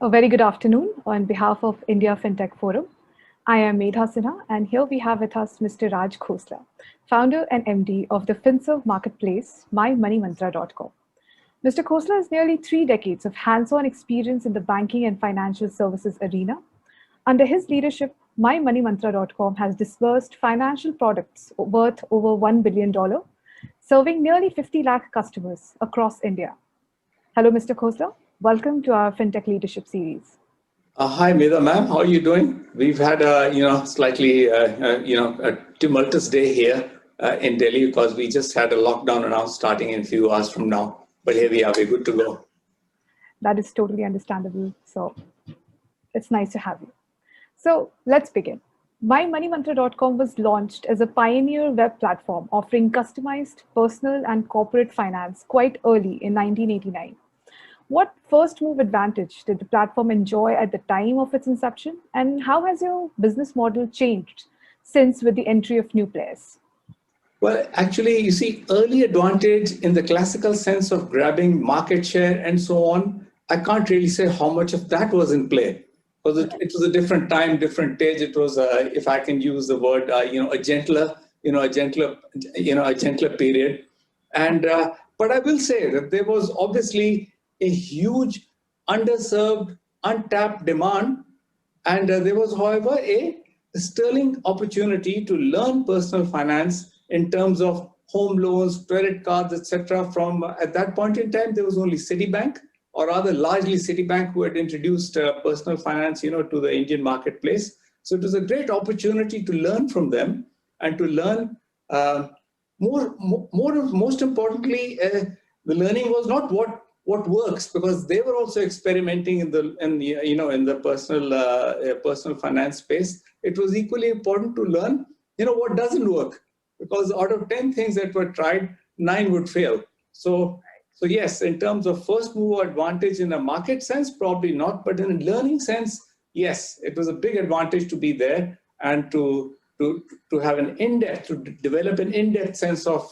A very good afternoon on behalf of India FinTech Forum. I am Medha Sinha, and here we have with us Mr. Raj Khosla, founder and MD of the FinServe marketplace, MyMoneyMantra.com. Mr. Khosla has nearly 3 decades of hands-on experience in the banking and financial services arena. Under his leadership, MyMoneyMantra.com has disbursed financial products worth over $1 billion, serving nearly 50 lakh customers across India. Hello, Mr. Khosla. Welcome to our FinTech Leadership Series. Hi, Medha, ma'am. How are you doing? We've had a slightly a tumultuous day here in Delhi because we just had a lockdown announced starting in a few hours from now. But here we are. We're good to go. That is totally understandable. So it's nice to have you. So let's begin. MyMoneyMantra.com was launched as a pioneer web platform offering customized personal and corporate finance quite early in 1989. What first move advantage did the platform enjoy at the time of its inception? And how has your business model changed since with the entry of new players? Well, actually, you see, early advantage in the classical sense of grabbing market share and so on, I can't really say how much of that was in play. Because it was a different time, different age. It was, if I can use the word, a gentler period. And but I will say that there was obviously a huge underserved, untapped demand. And there was, however, a sterling opportunity to learn personal finance in terms of home loans, credit cards, etc. From at that point in time, there was only Citibank, or rather largely Citibank, who had introduced personal finance, to the Indian marketplace. So it was a great opportunity to learn from them and to learn most importantly, the learning was not what works, because they were also experimenting in the personal finance space. It was equally important to learn, what doesn't work, because out of 10 things that were tried, 9 would fail. So yes, in terms of first mover advantage in a market sense, probably not, but in a learning sense, yes, it was a big advantage to be there and to have an in-depth, to develop an in-depth sense of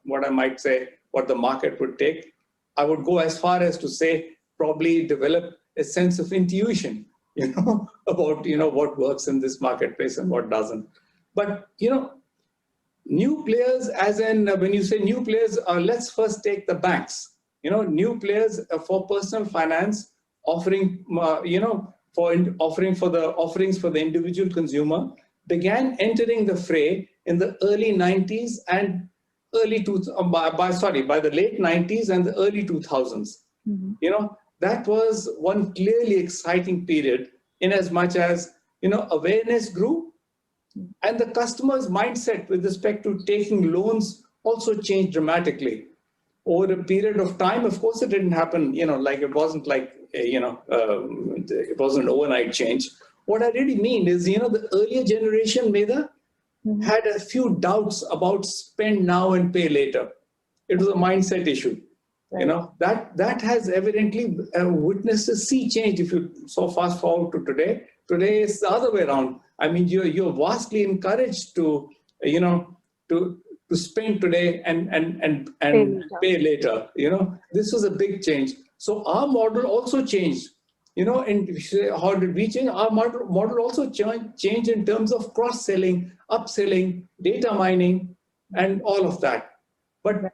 what I might say, what the market would take. I would go as far as to say probably develop a sense of intuition, about what works in this marketplace and what doesn't. But new players, as in when you say new players, let's first take the banks. New players for personal finance, offering offerings for the individual consumer, began entering the fray in the early 90s and by the late 90s and the early 2000s. Mm-hmm. That was one clearly exciting period, in as much as, awareness grew and the customer's mindset with respect to taking loans also changed dramatically. Over a period of time, of course, it didn't happen, it wasn't like, it wasn't an overnight change. What I really mean is, the earlier generation, Medha, had a few doubts about spend now and pay later. It was a mindset issue. Right. That has evidently witnessed a sea change. If you so fast forward to today, it's the other way around. I mean, you're vastly encouraged to spend today and pay later. This was a big change. So our model also changed. And how did we change? Our model also changed in terms of cross-selling, upselling, data mining, and all of that. But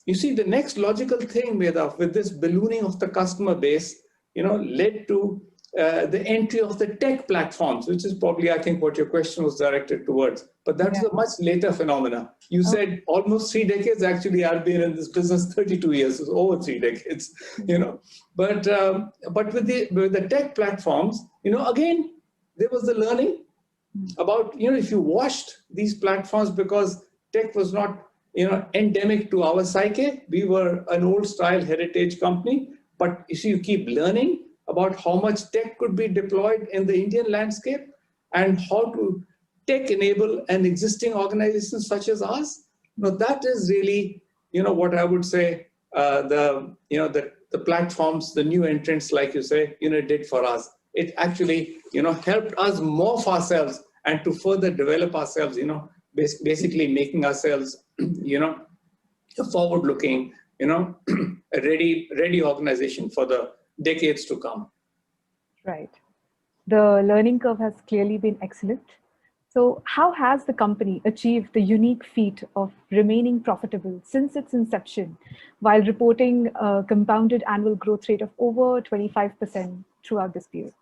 you see, the next logical thing, Medha, with this ballooning of the customer base, led to the entry of the tech platforms, which is probably, I think, what your question was directed towards. But that's a much later phenomena. You said almost 3 decades. Actually, I've been in this business 32 years, so over 3 decades. But with the tech platforms, again, there was the learning about, if you watched these platforms, because tech was not, endemic to our psyche. We were an old style heritage company, but you keep learning about how much tech could be deployed in the Indian landscape and how to tech enable an existing organization such as ours. That is really, what I would say, the platforms, the new entrants, like you say, did for us. It actually, helped us morph ourselves and to further develop ourselves, basically making ourselves, a forward-looking, a ready organization for the decades to come. Right. The learning curve has clearly been excellent. So, how has the company achieved the unique feat of remaining profitable since its inception while reporting a compounded annual growth rate of over 25% throughout this period?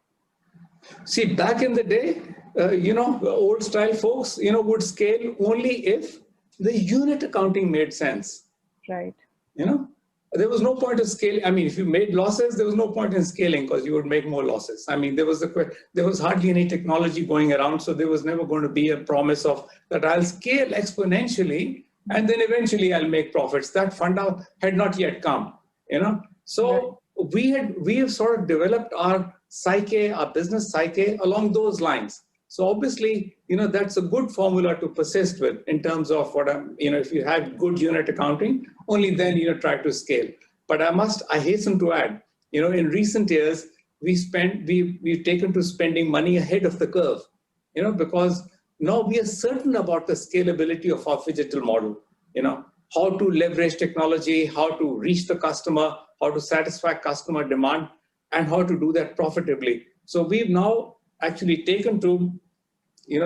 See, back in the day, old style folks, would scale only if the unit accounting made sense. Right. You know, there was no point of scale. I mean, if you made losses, there was no point in scaling because you would make more losses. I mean, there was hardly any technology going around, so there was never going to be a promise of that I'll scale exponentially and then eventually I'll make profits. That fund had not yet come. So we have sort of developed our psyche, our business psyche along those lines. So obviously, that's a good formula to persist with in terms of if you have good unit accounting, only then, try to scale. But I hasten to add, in recent years, we've taken to spending money ahead of the curve, because now we are certain about the scalability of our phygital model, how to leverage technology, how to reach the customer, how to satisfy customer demand, and how to do that profitably. So we've now actually taken to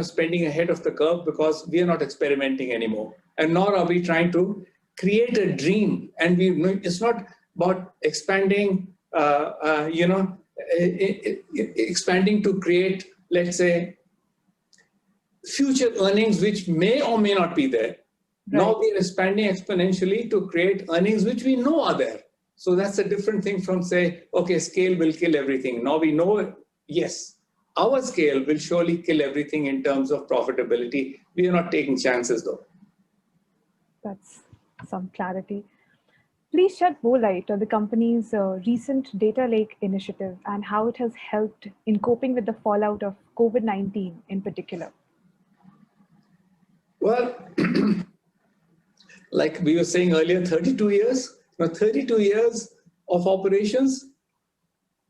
spending ahead of the curve because we are not experimenting anymore, and nor are we trying to create a dream. And it's not about expanding, expanding to create, let's say, future earnings which may or may not be there. Right. Now we are expanding exponentially to create earnings which we know are there. So that's a different thing from say, okay, scale will kill everything. Now we know, yes, our scale will surely kill everything in terms of profitability. We are not taking chances though. That's some clarity. Please shed more light on the company's recent data lake initiative and how it has helped in coping with the fallout of COVID-19 in particular. Well, like we were saying earlier, 32 years. 32 years of operations,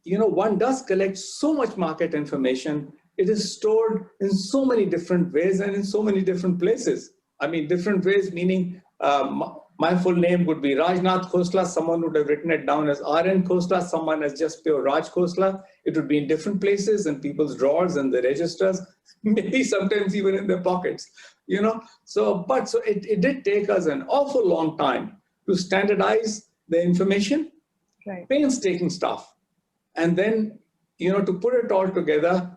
one does collect so much market information. It is stored in so many different ways and in so many different places. I mean, different ways meaning my full name would be Rajnath Khosla. Someone would have written it down as RN Khosla. Someone as just pure Raj Khosla. It would be in different places, in people's drawers and the registers, maybe sometimes even in their pockets, So it did take us an awful long time to standardize the information, right. Painstaking stuff. And then, to put it all together.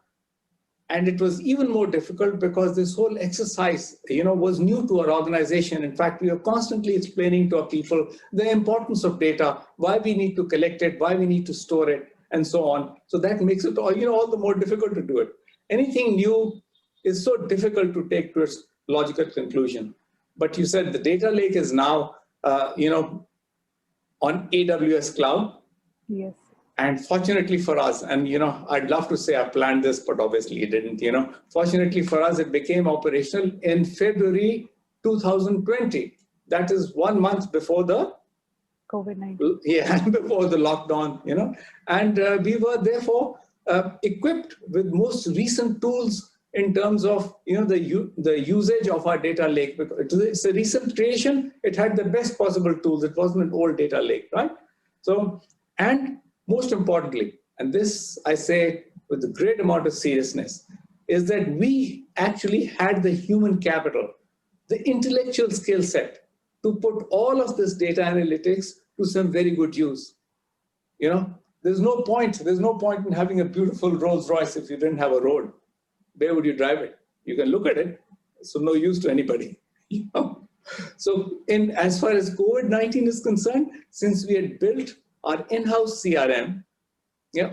And it was even more difficult because this whole exercise, was new to our organization. In fact, we are constantly explaining to our people the importance of data, why we need to collect it, why we need to store it, and so on. So that makes it all the more difficult to do it. Anything new is so difficult to take to its logical conclusion. But you said the data lake is now, on AWS cloud. Yes. And fortunately for us, and I'd love to say I planned this, but obviously it didn't. Fortunately for us, it became operational in February 2020. That is 1 month before the COVID-19. Yeah, before the lockdown. And we were therefore equipped with most recent tools in terms of the usage of our data lake. It's a recent creation. It had the best possible tools. It wasn't an old data lake, right? So and most importantly, and this I say with a great amount of seriousness, is that we actually had the human capital, the intellectual skill set to put all of this data analytics to some very good use. There's no point in having a beautiful Rolls Royce if you didn't have a road. Where would you drive it? You can look at it, so no use to anybody. So as far as COVID-19 is concerned, since we had built our in-house CRM,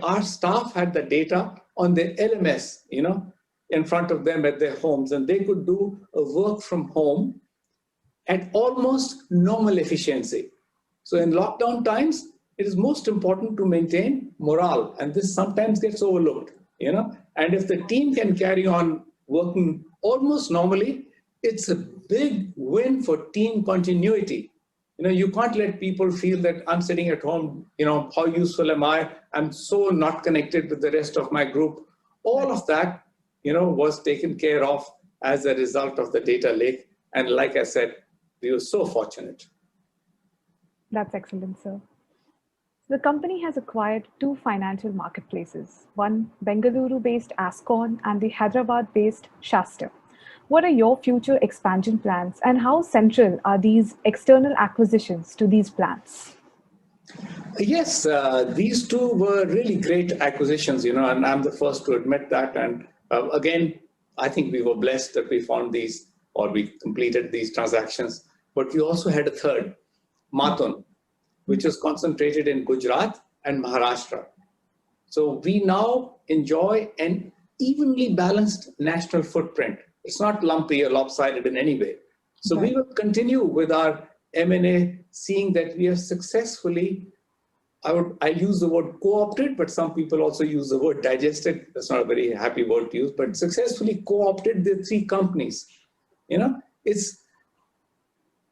our staff had the data on their LMS, in front of them at their homes, and they could do a work from home at almost normal efficiency. So in lockdown times, it is most important to maintain morale, and this sometimes gets overlooked, and if the team can carry on working almost normally, it's a big win for team continuity. You can't let people feel that I'm sitting at home, how useful am I? I'm so not connected with the rest of my group. All of that, was taken care of as a result of the data lake. And like I said, we were so fortunate. That's excellent, sir. The company has acquired two financial marketplaces, one Bengaluru-based Ascon and the Hyderabad-based Shasta. What are your future expansion plans and how central are these external acquisitions to these plans? Yes, these two were really great acquisitions, and I'm the first to admit that. And again, I think we were blessed that we found these or we completed these transactions. But we also had a third, Mathon, which was concentrated in Gujarat and Maharashtra. So we now enjoy an evenly balanced national footprint. It's not lumpy or lopsided in any way. So we will continue with our M&A, seeing that we have successfully, I use the word co-opted, but some people also use the word digested. That's not a very happy word to use, but successfully co-opted the three companies. It's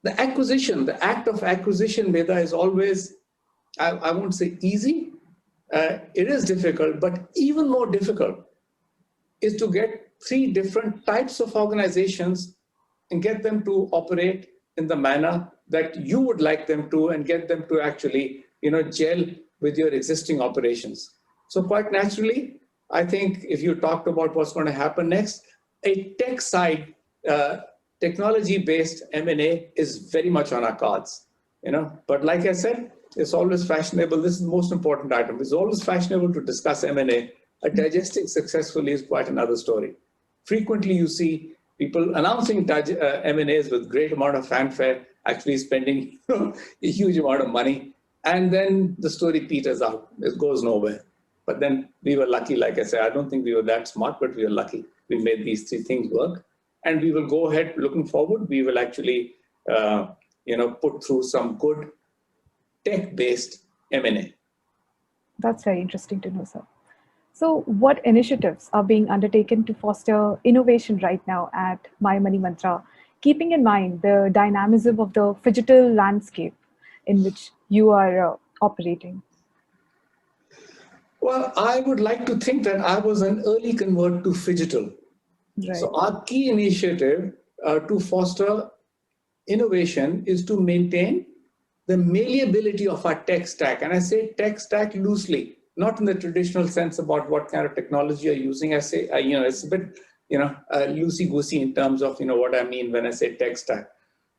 the acquisition, the act of acquisition, Veda, is always, I won't say easy. It is difficult, but even more difficult is to get three different types of organizations and get them to operate in the manner that you would like them to and get them to actually, gel with your existing operations. So quite naturally, I think if you talked about what's going to happen next, a tech side, technology-based M&A is very much on our cards, But like I said, it's always fashionable. This is the most important item. It's always fashionable to discuss M&A. Digesting successfully is quite another story. Frequently, you see people announcing M&As with great amount of fanfare, actually spending a huge amount of money, and then the story peters out. It goes nowhere. But then we were lucky, like I said. I don't think we were that smart, but we were lucky. We made these three things work. And we will go ahead, looking forward, we will actually put through some good tech-based M&A. That's very interesting to know, sir. So what initiatives are being undertaken to foster innovation right now at MyMoneyMantra, keeping in mind the dynamism of the phygital landscape in which you are operating? Well, I would like to think that I was an early convert to phygital. Right. So our key initiative to foster innovation is to maintain the malleability of our tech stack. And I say tech stack loosely, not in the traditional sense about what kind of technology you're using. I say, it's a bit, loosey-goosey in terms of, what I mean when I say tech stack.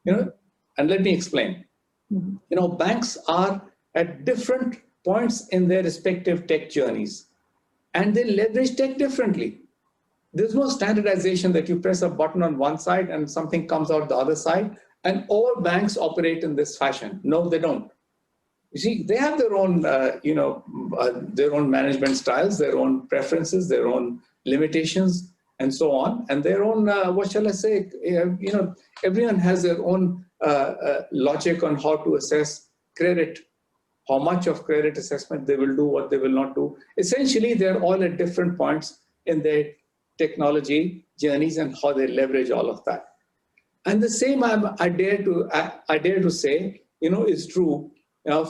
And let me explain. Mm-hmm. Banks are at different points in their respective tech journeys, and they leverage tech differently. There's no standardization that you press a button on one side and something comes out the other side, and all banks operate in this fashion. No, they don't. You see, they have their own, their own management styles, their own preferences, their own limitations, and so on, and their own, what shall I say? Everyone has their own logic on how to assess credit, how much of credit assessment they will do, what they will not do. Essentially, they're all at different points in their technology journeys and how they leverage all of that. And the same I dare to say, is true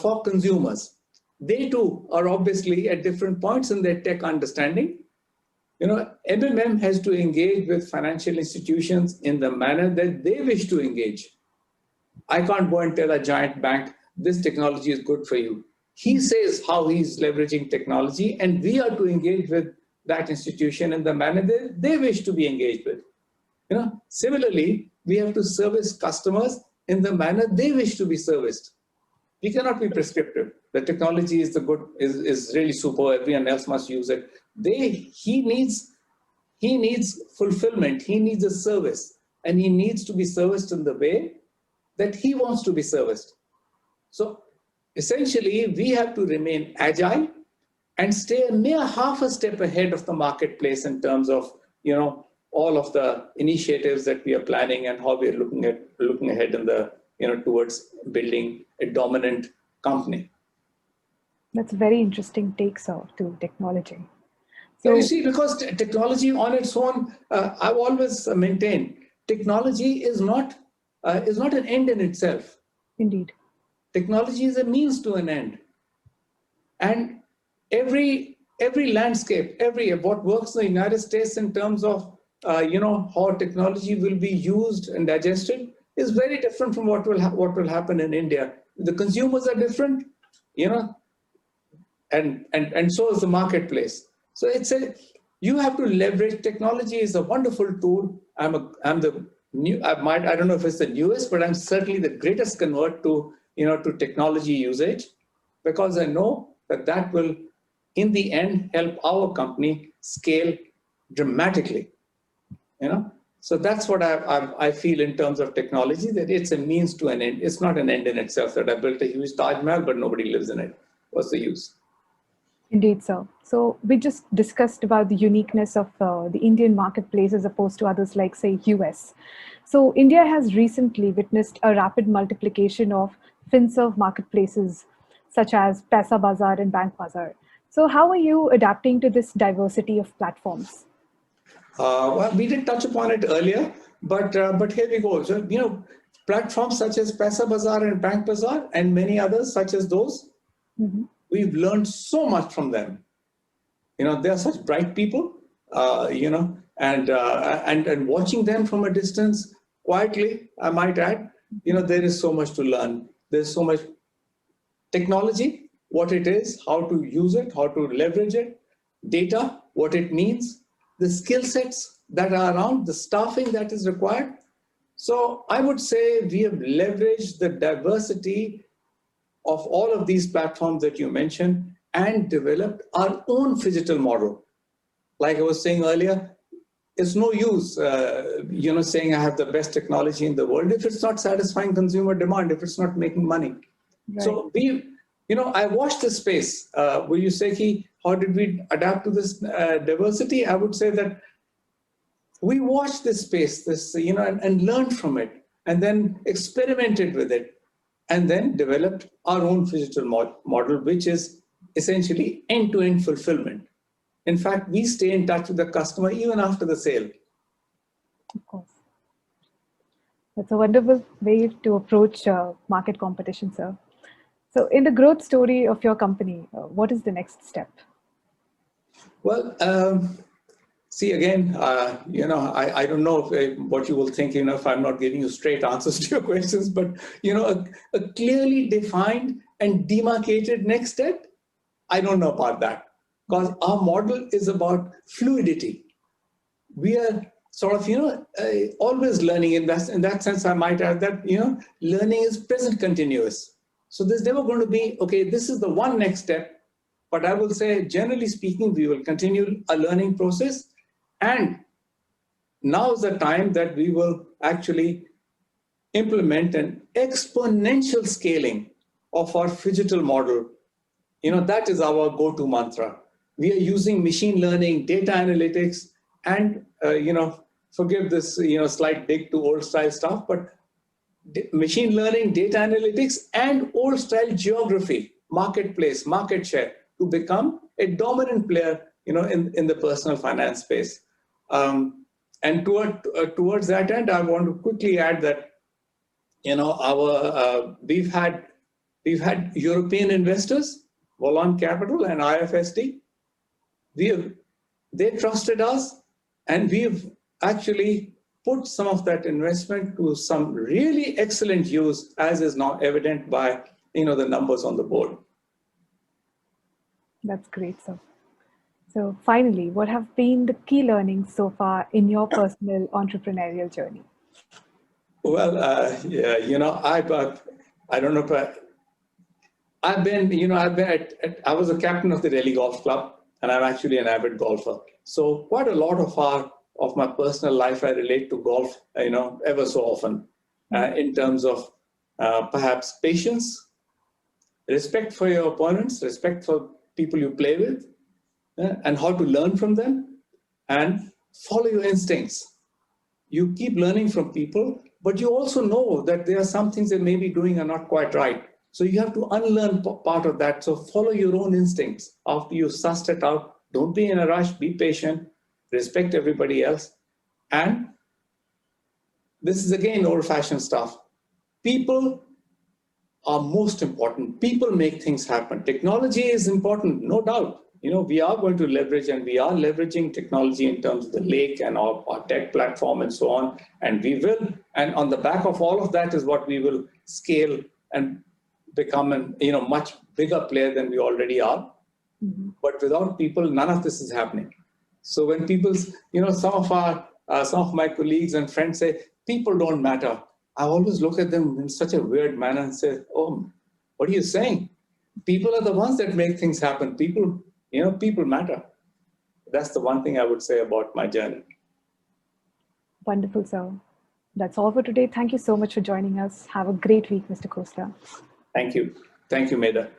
for consumers. They too are obviously at different points in their tech understanding. MMM has to engage with financial institutions in the manner that they wish to engage. I can't go and tell a giant bank, this technology is good for you. He says how he's leveraging technology, and we are to engage with that institution in the manner that they wish to be engaged with. Similarly, we have to service customers in the manner they wish to be serviced. We cannot be prescriptive. The technology is is really super. Everyone else must use it. He needs fulfillment. He needs a service, and he needs to be serviced in the way that he wants to be serviced. So essentially, we have to remain agile and stay a mere half a step ahead of the marketplace in terms of all of the initiatives that we are planning and how we are looking ahead in the towards building a dominant company. That's a very interesting take, sir, to technology. So you see, because technology on its own, I've always maintained technology is not an end in itself. Indeed, technology is a means to an end, and every landscape, what works in the United States in terms of how technology will be used and digested is very different from what will happen in India. The consumers are different, and so is the marketplace. So you have to leverage technology. Is a wonderful tool. I'm the new. I don't know if it's the newest, but I'm certainly the greatest convert to to technology usage, because I know that will, in the end, help our company scale dramatically. So that's what I feel in terms of technology, that it's a means to an end. It's not an end in itself, that I built a huge Taj Mahal, but nobody lives in it. What's the use? Indeed, sir. So we just discussed about the uniqueness of the Indian marketplace as opposed to others like, say, US. So India has recently witnessed a rapid multiplication of FinServe marketplaces such as Paisa Bazaar and Bank Bazaar. So how are you adapting to this diversity of platforms? Well, we did touch upon it earlier, but here we go. So, platforms such as Paisa Bazaar and Bank Bazaar and many others such as those, we've learned so much from them. They are such bright people, and watching them from a distance quietly, I might add, there is so much to learn. There's so much technology, what it is, how to use it, how to leverage it, data, what it means, the skill sets that are around, the staffing that is required. So I would say we have leveraged the diversity of all of these platforms that you mentioned and developed our own phygital model. Like I was saying earlier, it's no use, saying I have the best technology in the world if it's not satisfying consumer demand, if it's not making money. Right. So I watched this space. Will you say, how did we adapt to this diversity? I would say that we watched this space, and learned from it, and then experimented with it, and then developed our own phygital model, which is essentially end-to-end fulfillment. In fact, we stay in touch with the customer even after the sale. Of course. That's a wonderful way to approach market competition, sir. So in the growth story of your company, what is the next step? Well, see, again, I don't know what you will think, if I'm not giving you straight answers to your questions, but, a clearly defined and demarcated next step, I don't know about that, because our model is about fluidity. We are sort of, always learning. In that sense, I might add that, learning is present continuous. So there's never going to be, okay, this is the one next step. But I will say, generally speaking, we will continue a learning process. And now is the time that we will actually implement an exponential scaling of our phygital model. That is our go-to mantra. We are using machine learning, data analytics, and, forgive this, slight dig to old style stuff, but machine learning, data analytics, and old style geography, marketplace, market share, to become a dominant player, in the personal finance space. And towards that end, I want to quickly add that, we've had European investors, Volant Capital and IFSD. They trusted us, and we've actually put some of that investment to some really excellent use, as is now evident by the numbers on the board. That's great, sir. So finally, what have been the key learnings so far in your personal entrepreneurial journey? Well, I don't know, but I was a captain of the Delhi Golf Club, and I'm actually an avid golfer. So quite a lot of my personal life, I relate to golf, ever so often, in terms of perhaps patience, respect for your opponents, respect for people you play with, and how to learn from them, and follow your instincts. You keep learning from people, but you also know that there are some things they may be doing are not quite right. So you have to unlearn part of that. So follow your own instincts. After you sussed it out, don't be in a rush, be patient, respect everybody else. And this is again old-fashioned stuff. People are most important. People make things happen. Technology is important, no doubt. We are going to leverage, and we are leveraging technology in terms of the lake and our tech platform and so on. And we will, and on the back of all of that is what we will scale and become a much bigger player than we already are. But without people, none of this is happening. So when people, some of my colleagues and friends say, people don't matter, I always look at them in such a weird manner and say, oh, what are you saying? People are the ones that make things happen. People matter. That's the one thing I would say about my journey. Wonderful, sir. That's all for today. Thank you so much for joining us. Have a great week, Mr. Khosla. Thank you. Thank you, Medha.